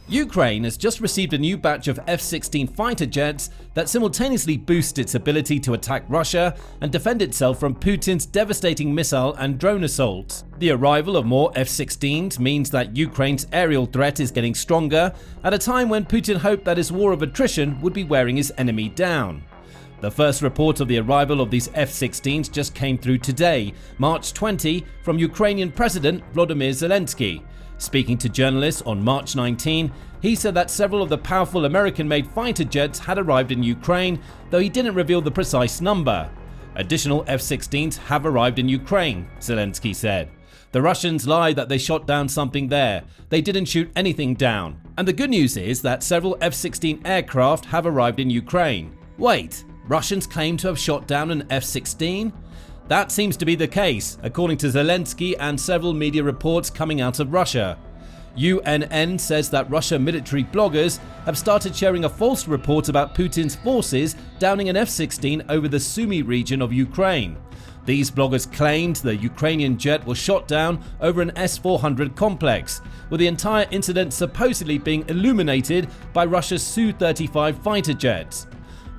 Ukraine has just received a new batch of F-16 fighter jets that simultaneously boost its ability to attack Russia and defend itself from Putin's devastating missile and drone assaults. The arrival of more F-16s means that Ukraine's aerial threat is getting stronger at a time when Putin hoped that his war of attrition would be wearing his enemy down. The first report of the arrival of these F-16s just came through today, March 20, from Ukrainian President Volodymyr Zelensky. Speaking to journalists on March 19, he said that several of the powerful American-made fighter jets had arrived in Ukraine, though he didn't reveal the precise number. Additional F-16s have arrived in Ukraine, Zelensky said. The Russians lied that they shot down something there. They didn't shoot anything down. And the good news is that several F-16 aircraft have arrived in Ukraine. Wait, Russians claim to have shot down an F-16? That seems to be the case, according to Zelensky and several media reports coming out of Russia. UNN says that Russian military bloggers have started sharing a false report about Putin's forces downing an F-16 over the Sumy region of Ukraine. These bloggers claimed the Ukrainian jet was shot down over an S-400 complex, with the entire incident supposedly being illuminated by Russia's Su-35 fighter jets.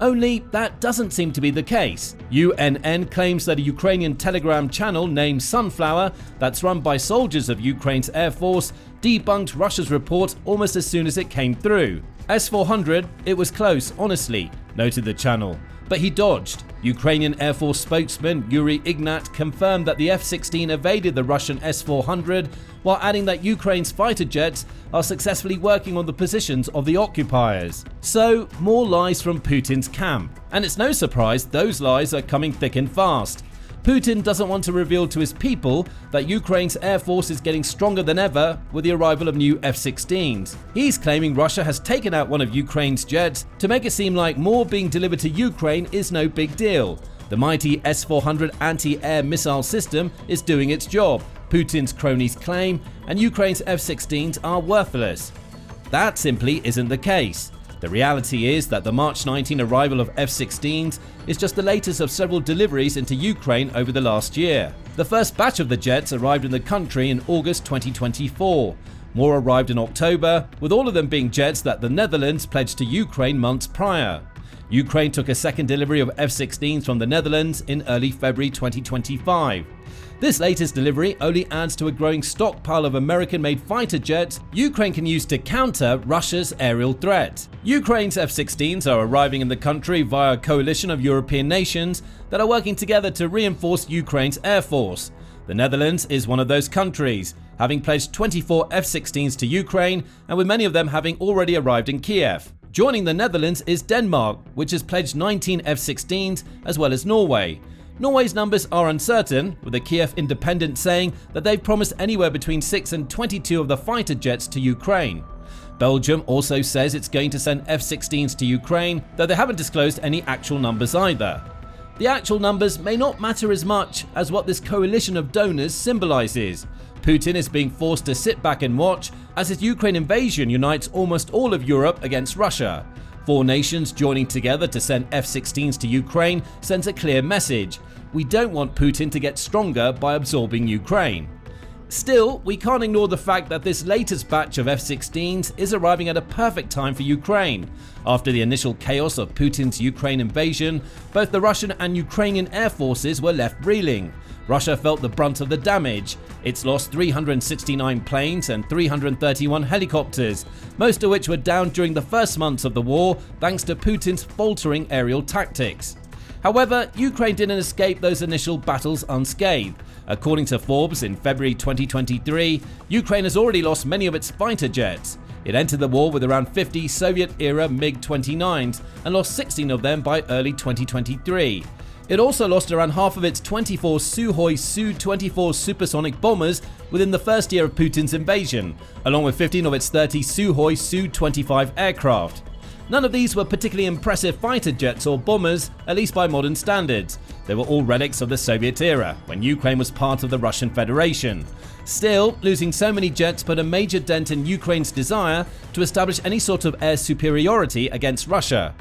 Only that doesn't seem to be the case. UNN claims that a Ukrainian Telegram channel named Sunflower, that's run by soldiers of Ukraine's Air Force, debunked Russia's report almost as soon as it came through. S-400, it was close, honestly, noted the channel. But he dodged. Ukrainian Air Force spokesman Yuri Ignat confirmed that the F-16 evaded the Russian S-400, while adding that Ukraine's fighter jets are successfully working on the positions of the occupiers. So, more lies from Putin's camp. And it's no surprise those lies are coming thick and fast. Putin doesn't want to reveal to his people that Ukraine's air force is getting stronger than ever with the arrival of new F-16s. He's claiming Russia has taken out one of Ukraine's jets to make it seem like more being delivered to Ukraine is no big deal. The mighty S-400 anti-air missile system is doing its job, Putin's cronies claim, and Ukraine's F-16s are worthless. That simply isn't the case. The reality is that the March 19 arrival of F-16s is just the latest of several deliveries into Ukraine over the last year. The first batch of the jets arrived in the country in August 2024. More arrived in October, with all of them being jets that the Netherlands pledged to Ukraine months prior. Ukraine took a second delivery of F-16s from the Netherlands in early February 2025. This latest delivery only adds to a growing stockpile of American-made fighter jets Ukraine can use to counter Russia's aerial threat. Ukraine's F-16s are arriving in the country via a coalition of European nations that are working together to reinforce Ukraine's air force. The Netherlands is one of those countries, having pledged 24 F-16s to Ukraine, and with many of them having already arrived in Kiev. Joining the Netherlands is Denmark, which has pledged 19 F-16s, as well as Norway. Norway's numbers are uncertain, with the Kiev Independent saying that they've promised anywhere between 6 and 22 of the fighter jets to Ukraine. Belgium also says it's going to send F-16s to Ukraine, though they haven't disclosed any actual numbers either. The actual numbers may not matter as much as what this coalition of donors symbolizes. Putin is being forced to sit back and watch as his Ukraine invasion unites almost all of Europe against Russia. 4 nations joining together to send F-16s to Ukraine sends a clear message. We don't want Putin to get stronger by absorbing Ukraine. Still, we can't ignore the fact that this latest batch of F-16s is arriving at a perfect time for Ukraine. After the initial chaos of Putin's Ukraine invasion, both the Russian and Ukrainian air forces were left reeling. Russia felt the brunt of the damage. It's lost 369 planes and 331 helicopters, most of which were down during the first months of the war thanks to Putin's faltering aerial tactics. However, Ukraine didn't escape those initial battles unscathed. According to Forbes, in February 2023, Ukraine has already lost many of its fighter jets. It entered the war with around 50 Soviet-era MiG-29s and lost 16 of them by early 2023. It also lost around half of its 24 Sukhoi Su-24 supersonic bombers within the first year of Putin's invasion, along with 15 of its 30 Sukhoi Su-25 aircraft. None of these were particularly impressive fighter jets or bombers, at least by modern standards. They were all relics of the Soviet era, when Ukraine was part of the Russian Federation. Still, losing so many jets put a major dent in Ukraine's desire to establish any sort of air superiority against Russia.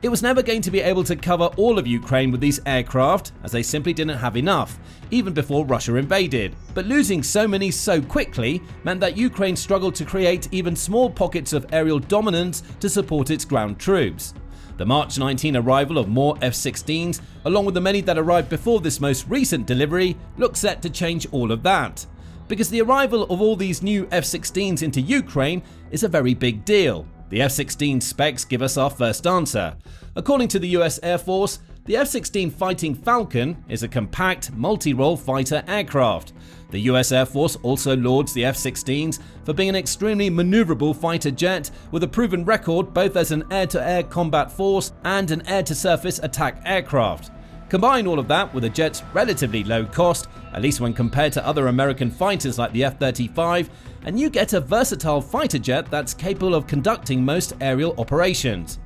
It was never going to be able to cover all of Ukraine with these aircraft, as they simply didn't have enough, even before Russia invaded. But losing so many so quickly meant that Ukraine struggled to create even small pockets of aerial dominance to support its ground troops. The March 19 arrival of more F-16s, along with the many that arrived before this most recent delivery, looks set to change all of that. Because the arrival of all these new F-16s into Ukraine is a very big deal. The F-16 specs give us our first answer. According to the US Air Force, the F-16 Fighting Falcon is a compact, multi-role fighter aircraft. The US Air Force also lauds the F-16s for being an extremely maneuverable fighter jet with a proven record both as an air-to-air combat force and an air-to-surface attack aircraft. Combine all of that with the jet's relatively low cost, at least when compared to other American fighters like the F-35, and you get a versatile fighter jet that's capable of conducting most aerial operations.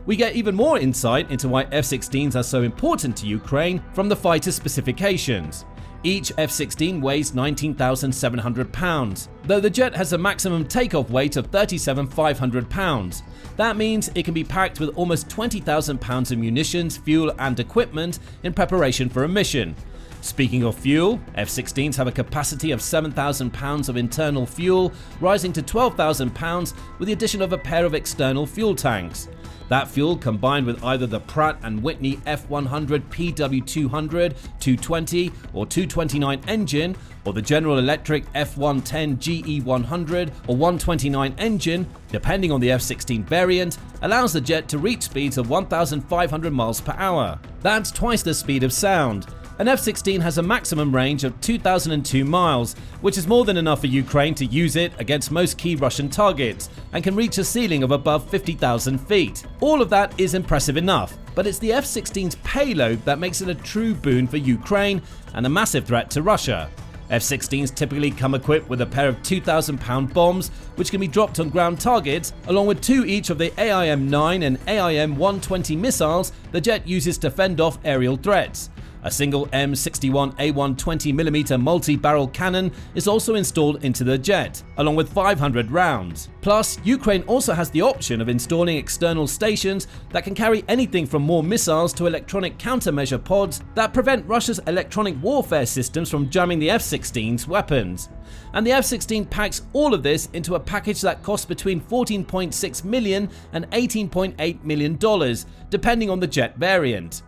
We get even more insight into why F-16s are so important to Ukraine from the fighter specifications. Each F-16 weighs 19,700 pounds, though the jet has a maximum takeoff weight of 37,500 pounds. That means it can be packed with almost 20,000 pounds of munitions, fuel and equipment in preparation for a mission. Speaking of fuel, F-16s have a capacity of 7,000 pounds of internal fuel, rising to 12,000 pounds with the addition of a pair of external fuel tanks. That fuel, combined with either the Pratt & Whitney F100 PW200, 220 or 229 engine, or the General Electric F110 GE100 or 129 engine, depending on the F-16 variant, allows the jet to reach speeds of 1,500 miles per hour. That's twice the speed of sound. An F-16 has a maximum range of 2,002 miles, which is more than enough for Ukraine to use it against most key Russian targets, and can reach a ceiling of above 50,000 feet. All of that is impressive enough, but it's the F-16's payload that makes it a true boon for Ukraine and a massive threat to Russia. F-16s typically come equipped with a pair of 2,000-pound bombs, which can be dropped on ground targets, along with two each of the AIM-9 and AIM-120 missiles the jet uses to fend off aerial threats. A single M61A1 20mm multi-barrel cannon is also installed into the jet, along with 500 rounds. Plus, Ukraine also has the option of installing external stations that can carry anything from more missiles to electronic countermeasure pods that prevent Russia's electronic warfare systems from jamming the F-16's weapons. And the F-16 packs all of this into a package that costs between $14.6 million and $18.8 million, depending on the jet variant.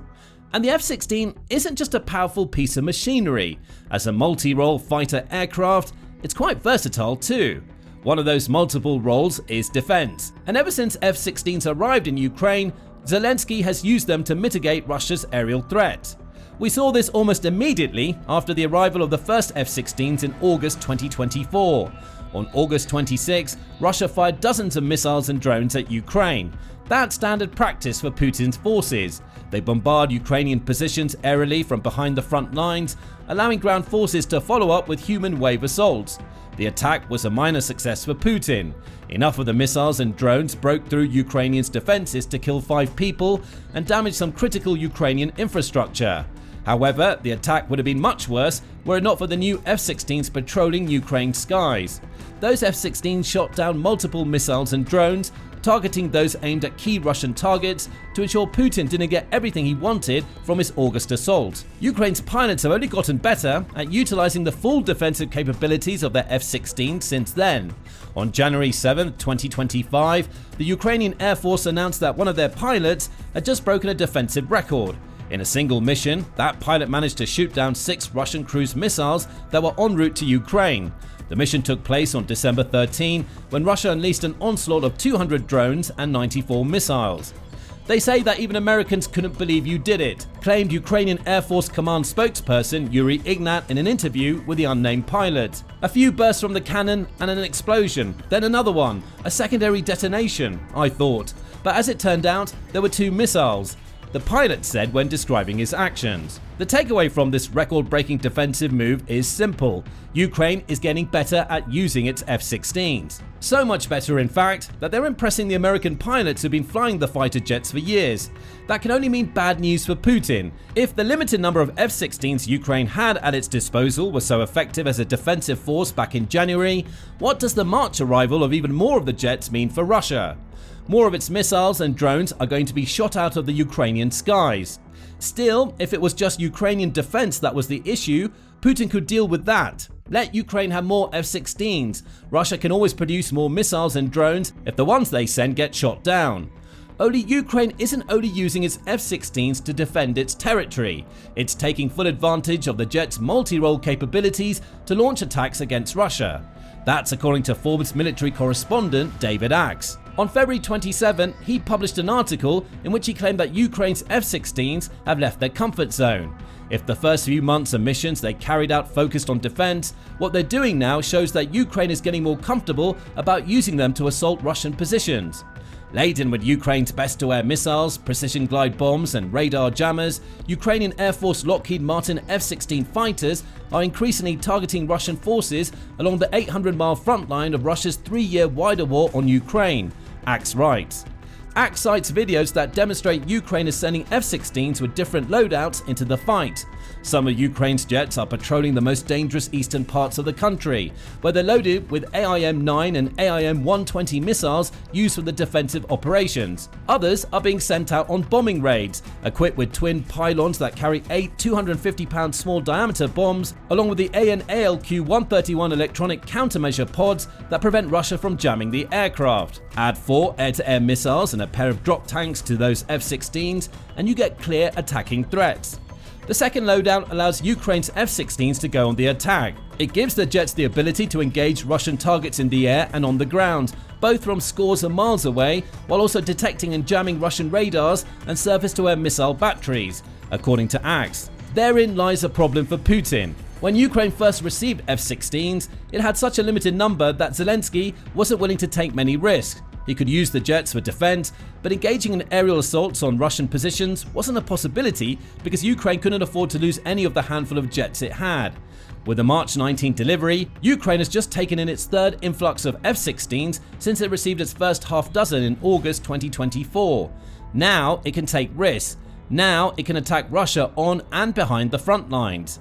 And the F-16 isn't just a powerful piece of machinery. As a multi-role fighter aircraft, it's quite versatile too. One of those multiple roles is defense. And ever since F-16s arrived in Ukraine, Zelensky has used them to mitigate Russia's aerial threat. We saw this almost immediately after the arrival of the first F-16s in August 2024. On August 26, Russia fired dozens of missiles and drones at Ukraine. That's standard practice for Putin's forces. They bombard Ukrainian positions aerially from behind the front lines, allowing ground forces to follow up with human wave assaults. The attack was a minor success for Putin. Enough of the missiles and drones broke through Ukrainians' defenses to kill 5 people and damage some critical Ukrainian infrastructure. However, the attack would have been much worse were it not for the new F-16s patrolling Ukraine's skies. Those F-16s shot down multiple missiles and drones, targeting those aimed at key Russian targets to ensure Putin didn't get everything he wanted from his August assault. Ukraine's pilots have only gotten better at utilizing the full defensive capabilities of their F-16 since then. On January 7, 2025, the Ukrainian Air Force announced that one of their pilots had just broken a defensive record. In a single mission, that pilot managed to shoot down 6 Russian cruise missiles that were en route to Ukraine. The mission took place on December 13, when Russia unleashed an onslaught of 200 drones and 94 missiles. They say that even Americans couldn't believe you did it, claimed Ukrainian Air Force Command spokesperson Yuri Ignat in an interview with the unnamed pilot. A few bursts from the cannon and an explosion, then another one, a secondary detonation, I thought. But as it turned out, there were 2 missiles. The pilot said when describing his actions. The takeaway from this record-breaking defensive move is simple. Ukraine is getting better at using its F-16s. So much better, in fact, that they're impressing the American pilots who've been flying the fighter jets for years. That can only mean bad news for Putin. If the limited number of F-16s Ukraine had at its disposal was so effective as a defensive force back in January, what does the March arrival of even more of the jets mean for Russia? More of its missiles and drones are going to be shot out of the Ukrainian skies. Still, if it was just Ukrainian defense that was the issue, Putin could deal with that. Let Ukraine have more F-16s. Russia can always produce more missiles and drones if the ones they send get shot down. Only Ukraine isn't only using its F-16s to defend its territory, it's taking full advantage of the jet's multi-role capabilities to launch attacks against Russia. That's according to Forbes military correspondent David Axe. On February 27, he published an article in which he claimed that Ukraine's F-16s have left their comfort zone. If the first few months of missions they carried out focused on defense, what they're doing now shows that Ukraine is getting more comfortable about using them to assault Russian positions. Laden with Ukraine's best-to-air missiles, precision glide bombs and radar jammers, Ukrainian Air Force Lockheed Martin F-16 fighters are increasingly targeting Russian forces along the 800-mile front line of Russia's 3-year wider war on Ukraine, Axe writes. Axe cites videos that demonstrate Ukraine is sending F-16s with different loadouts into the fight. Some of Ukraine's jets are patrolling the most dangerous eastern parts of the country, where they're loaded with AIM-9 and AIM-120 missiles used for the defensive operations. Others are being sent out on bombing raids, equipped with twin pylons that carry 8 250-pound small diameter bombs, along with the AN/ALQ-131 electronic countermeasure pods that prevent Russia from jamming the aircraft. Add 4 air-to-air missiles and a pair of drop tanks to those F-16s, and you get clear attacking threats. The second loadout allows Ukraine's F-16s to go on the attack. It gives the jets the ability to engage Russian targets in the air and on the ground, both from scores of miles away, while also detecting and jamming Russian radars and surface-to-air missile batteries, according to Axe. Therein lies a problem for Putin. When Ukraine first received F-16s, it had such a limited number that Zelensky wasn't willing to take many risks. He could use the jets for defense, but engaging in aerial assaults on Russian positions wasn't a possibility because Ukraine couldn't afford to lose any of the handful of jets it had. With the March 19 delivery, Ukraine has just taken in its third influx of F-16s since it received its first half dozen in August 2024. Now it can take risks. Now it can attack Russia on and behind the front lines.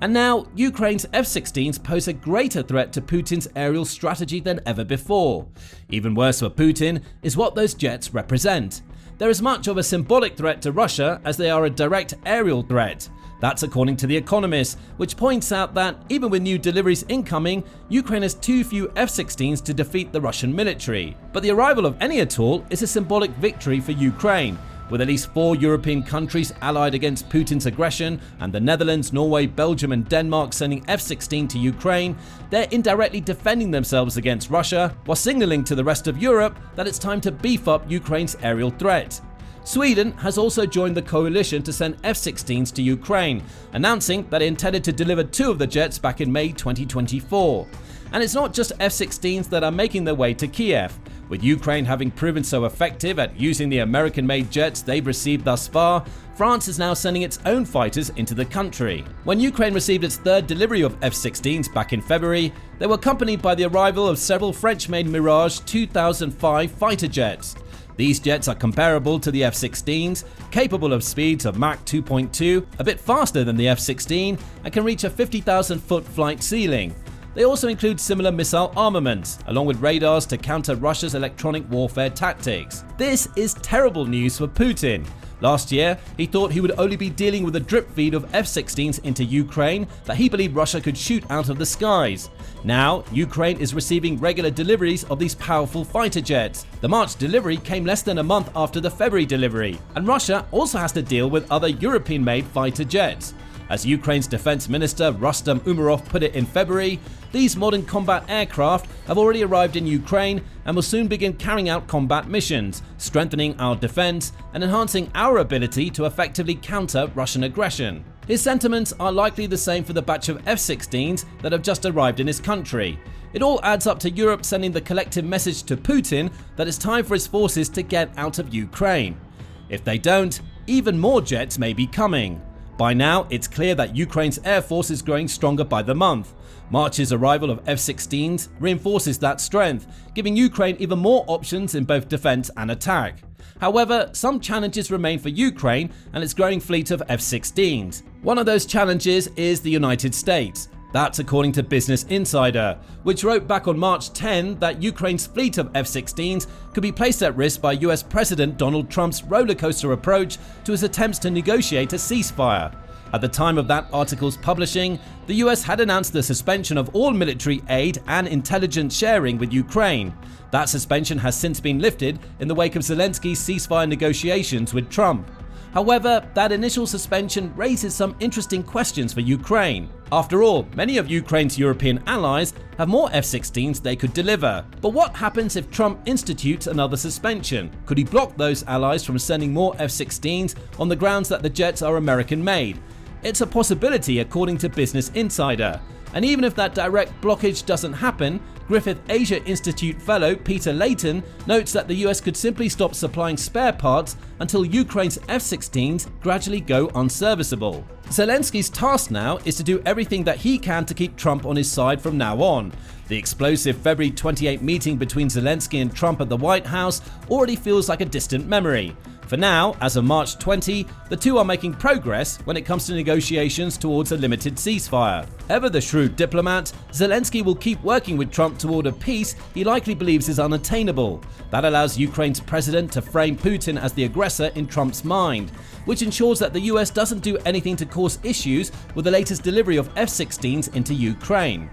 And now, Ukraine's F-16s pose a greater threat to Putin's aerial strategy than ever before. Even worse for Putin is what those jets represent. They're as much of a symbolic threat to Russia as they are a direct aerial threat. That's according to The Economist, which points out that even with new deliveries incoming, Ukraine has too few F-16s to defeat the Russian military. But the arrival of any at all is a symbolic victory for Ukraine. With at least 4 European countries allied against Putin's aggression and the Netherlands, Norway, Belgium and Denmark sending F-16 to Ukraine, they're indirectly defending themselves against Russia while signaling to the rest of Europe that it's time to beef up Ukraine's aerial threat. Sweden has also joined the coalition to send F-16s to Ukraine, announcing that it intended to deliver 2 of the jets back in May 2024. And it's not just F-16s that are making their way to Kiev. With Ukraine having proven so effective at using the American-made jets they've received thus far, France is now sending its own fighters into the country. When Ukraine received its third delivery of F-16s back in February, they were accompanied by the arrival of several French-made Mirage 2005 fighter jets. These jets are comparable to the F-16s, capable of speeds of Mach 2.2, a bit faster than the F-16, and can reach a 50,000-foot flight ceiling. They also include similar missile armaments, along with radars to counter Russia's electronic warfare tactics. This is terrible news for Putin. Last year, he thought he would only be dealing with a drip feed of F-16s into Ukraine that he believed Russia could shoot out of the skies. Now, Ukraine is receiving regular deliveries of these powerful fighter jets. The March delivery came less than a month after the February delivery, and Russia also has to deal with other European-made fighter jets. As Ukraine's defense minister Rustem Umerov put it in February, these modern combat aircraft have already arrived in Ukraine and will soon begin carrying out combat missions, strengthening our defense and enhancing our ability to effectively counter Russian aggression. His sentiments are likely the same for the batch of F-16s that have just arrived in his country. It all adds up to Europe sending the collective message to Putin that it's time for his forces to get out of Ukraine. If they don't, even more jets may be coming. By now, it's clear that Ukraine's air force is growing stronger by the month. March's arrival of F-16s reinforces that strength, giving Ukraine even more options in both defense and attack. However, some challenges remain for Ukraine and its growing fleet of F-16s. One of those challenges is the United States. That's according to Business Insider, which wrote back on March 10 that Ukraine's fleet of F-16s could be placed at risk by US President Donald Trump's rollercoaster approach to his attempts to negotiate a ceasefire. At the time of that article's publishing, the US had announced the suspension of all military aid and intelligence sharing with Ukraine. That suspension has since been lifted in the wake of Zelensky's ceasefire negotiations with Trump. However, that initial suspension raises some interesting questions for Ukraine. After all, many of Ukraine's European allies have more F-16s they could deliver. But what happens if Trump institutes another suspension? Could he block those allies from sending more F-16s on the grounds that the jets are American-made? It's a possibility according to Business Insider. And even if that direct blockage doesn't happen, Griffith Asia Institute fellow Peter Layton notes that the US could simply stop supplying spare parts until Ukraine's F-16s gradually go unserviceable. Zelensky's task now is to do everything that he can to keep Trump on his side from now on. The explosive February 28 meeting between Zelensky and Trump at the White House already feels like a distant memory. For now, as of March 20, the two are making progress when it comes to negotiations towards a limited ceasefire. Ever the shrewd diplomat, Zelensky will keep working with Trump toward a peace he likely believes is unattainable. That allows Ukraine's president to frame Putin as the aggressor in Trump's mind, which ensures that the US doesn't do anything to cause issues with the latest delivery of F-16s into Ukraine.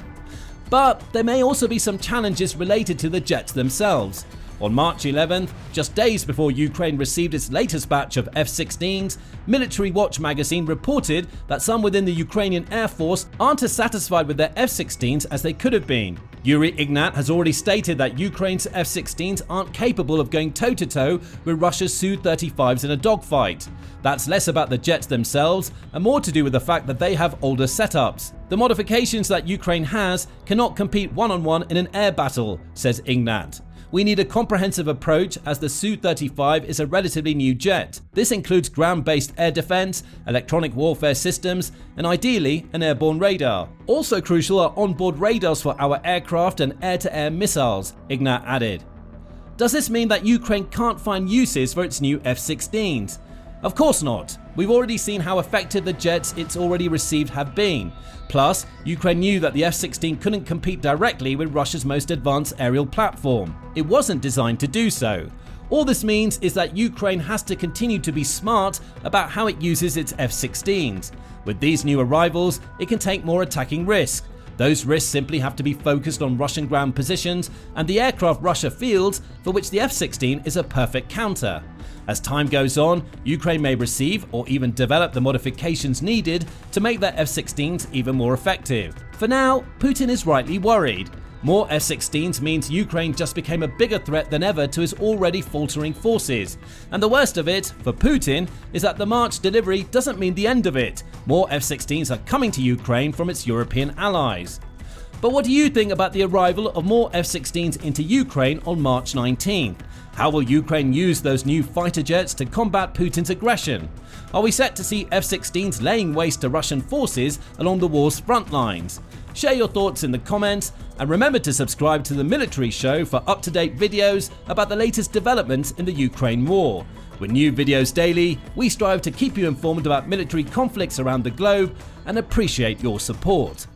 But there may also be some challenges related to the jets themselves. On March 11th, just days before Ukraine received its latest batch of F-16s, Military Watch magazine reported that some within the Ukrainian Air Force aren't as satisfied with their F-16s as they could have been. Yuri Ignat has already stated that Ukraine's F-16s aren't capable of going toe-to-toe with Russia's Su-35s in a dogfight. That's less about the jets themselves and more to do with the fact that they have older setups. The modifications that Ukraine has cannot compete one-on-one in an air battle, says Ignat. We need a comprehensive approach as the Su-35 is a relatively new jet. This includes ground-based air defense, electronic warfare systems, and ideally an airborne radar. Also crucial are onboard radars for our aircraft and air-to-air missiles, Ignat added. Does this mean that Ukraine can't find uses for its new F-16s? Of course not. We've already seen how effective the jets it's already received have been. Plus, Ukraine knew that the F-16 couldn't compete directly with Russia's most advanced aerial platform. It wasn't designed to do so. All this means is that Ukraine has to continue to be smart about how it uses its F-16s. With these new arrivals, it can take more attacking risks. Those risks simply have to be focused on Russian ground positions and the aircraft Russia fields, for which the F-16 is a perfect counter. As time goes on, Ukraine may receive or even develop the modifications needed to make their F-16s even more effective. For now, Putin is rightly worried. More F-16s means Ukraine just became a bigger threat than ever to his already faltering forces. And the worst of it, for Putin, is that the March delivery doesn't mean the end of it. More F-16s are coming to Ukraine from its European allies. But what do you think about the arrival of more F-16s into Ukraine on March 19th? How will Ukraine use those new fighter jets to combat Putin's aggression? Are we set to see F-16s laying waste to Russian forces along the war's front lines? Share your thoughts in the comments and remember to subscribe to the Military Show for up-to-date videos about the latest developments in the Ukraine war. With new videos daily, we strive to keep you informed about military conflicts around the globe and appreciate your support.